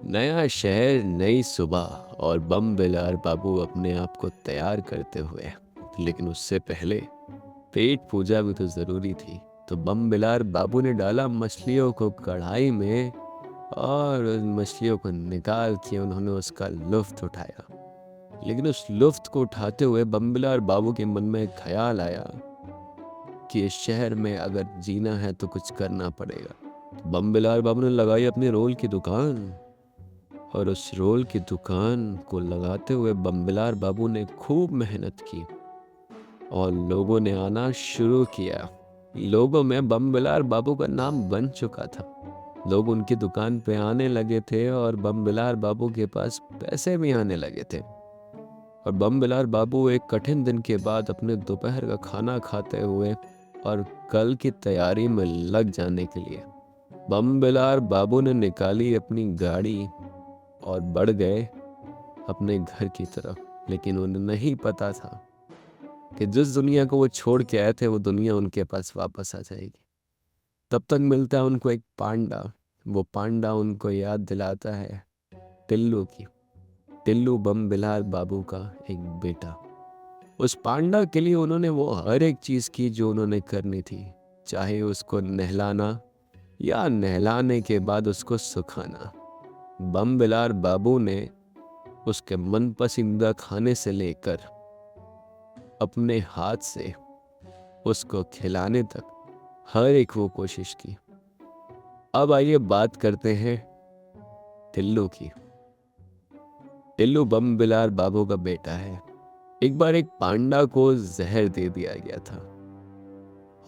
नया शहर, नई सुबह और बम बिलार बाबू अपने आप को तैयार करते हुए। लेकिन उससे पहले पेट पूजा भी तो जरूरी थी। तो बम बिलार बाबू ने डाला मछलियों को कढ़ाई में और उन मछलियों को निकाल के उन्होंने उसका लुत्फ उठाया। लेकिन उस लुत्फ को उठाते हुए बम बिलार बाबू के मन में एक ख्याल आया कि इस शहर में अगर जीना है तो कुछ करना पड़ेगा। तो बम बिलार बाबू ने लगाई अपनी रोल की दुकान और उस रोल की दुकान को लगाते हुए बम्बिलार बाबू ने खूब मेहनत की और लोगों ने आना शुरू किया। लोगों में बम्बिलार बाबू का नाम बन चुका था। लोग उनकी दुकान पे आने लगे थे और बम्बिलार बाबू के पास पैसे भी आने लगे थे। और बम्बिलार बाबू एक कठिन दिन के बाद अपने दोपहर का खाना खाते हुए और कल की तैयारी में लग जाने के लिए बम्बिलार बाबू ने निकाली अपनी गाड़ी और बढ़ गए अपने घर की तरफ। लेकिन उन्हें नहीं पता था कि जिस दुनिया को वो छोड़ के आए थे वो दुनिया उनके पास वापस आ जाएगी। तब तक मिलता है उनको एक पांडा। वो पांडा उनको याद दिलाता है टिल्लू की। टिल्लू बम बिलार बाबू का एक बेटा। उस पांडा के लिए उन्होंने वो हर एक चीज की जो उन्होंने करनी थी, चाहे उसको नहलाना या नहलाने के बाद उसको सुखाना। बम बिलार बाबू ने उसके मन पसंदीदा खाने से लेकर अपने हाथ से उसको खिलाने तक हर एक वो कोशिश की। अब आइए बात करते हैं टिल्लू की। टिल्लू बम बिलार बाबू का बेटा है। एक बार एक पांडा को जहर दे दिया गया था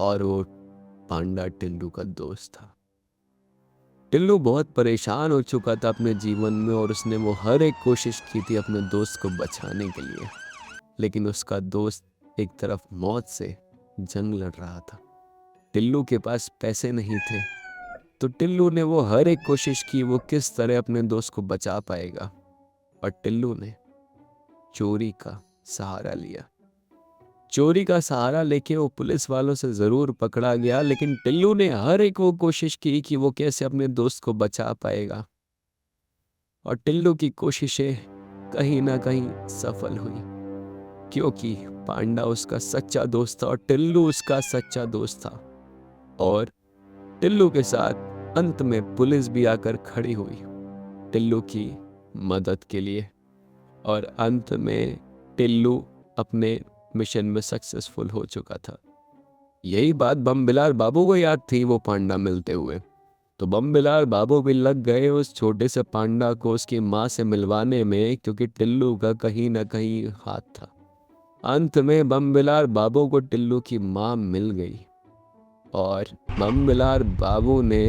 और वो पांडा टिल्लू का दोस्त था। टिल्लू बहुत परेशान हो चुका था अपने जीवन में और उसने वो हर एक कोशिश की थी अपने दोस्त को बचाने के लिए। लेकिन उसका दोस्त एक तरफ मौत से जंग लड़ रहा था। टिल्लू के पास पैसे नहीं थे तो टिल्लू ने वो हर एक कोशिश की वो किस तरह अपने दोस्त को बचा पाएगा। और टिल्लू ने चोरी का सहारा लिया। चोरी का सहारा लेके वो पुलिस वालों से जरूर पकड़ा गया, लेकिन टिल्लू ने हर एक वो कोशिश की कि वो कैसे अपने दोस्त को बचा पाएगा। और टिल्लू की कोशिशें कहीं ना कहीं सफल हुई, क्योंकि पांडा उसका सच्चा दोस्त था और टिल्लू उसका सच्चा दोस्त था। और टिल्लू के साथ अंत में पुलिस भी आकर खड़ी हुई टिल्लू की मदद के लिए। और अंत में टिल्लू अपने मिशन में सक्सेसफुल हो चुका था। यही बात बम बिलार बाबू को याद थी वो पांडा मिलते हुए। तो बम बिलार बाबू भी लग गए उस छोटे से पांडा को उसकी माँ से मिलवाने में, क्योंकि टिल्लू का कहीं ना कहीं हाथ था। अंत में बम बिलार बाबू को टिल्लू की माँ मिल गई और बम बिलार बाबू ने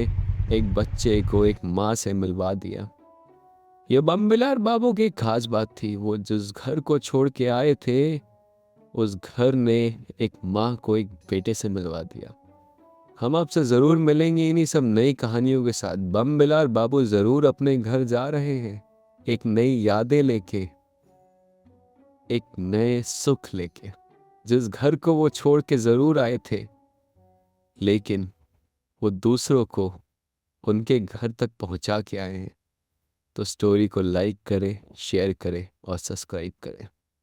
एक बच्चे को एक माँ से मिलवा दिया। ये बम बिलार बाबू की खास बात थी। वो जिस घर को छोड़ के आए थे उस घर ने एक माँ को एक बेटे से मिलवा दिया। हम आपसे जरूर मिलेंगे इन्हीं सब नई कहानियों के साथ। बम बिलार बाबू जरूर अपने घर जा रहे हैं, एक नई यादें लेके, एक नए सुख लेके। जिस घर को वो छोड़ के जरूर आए थे, लेकिन वो दूसरों को उनके घर तक पहुंचा के आए हैं। तो स्टोरी को लाइक करें, शेयर करें और सब्सक्राइब करें।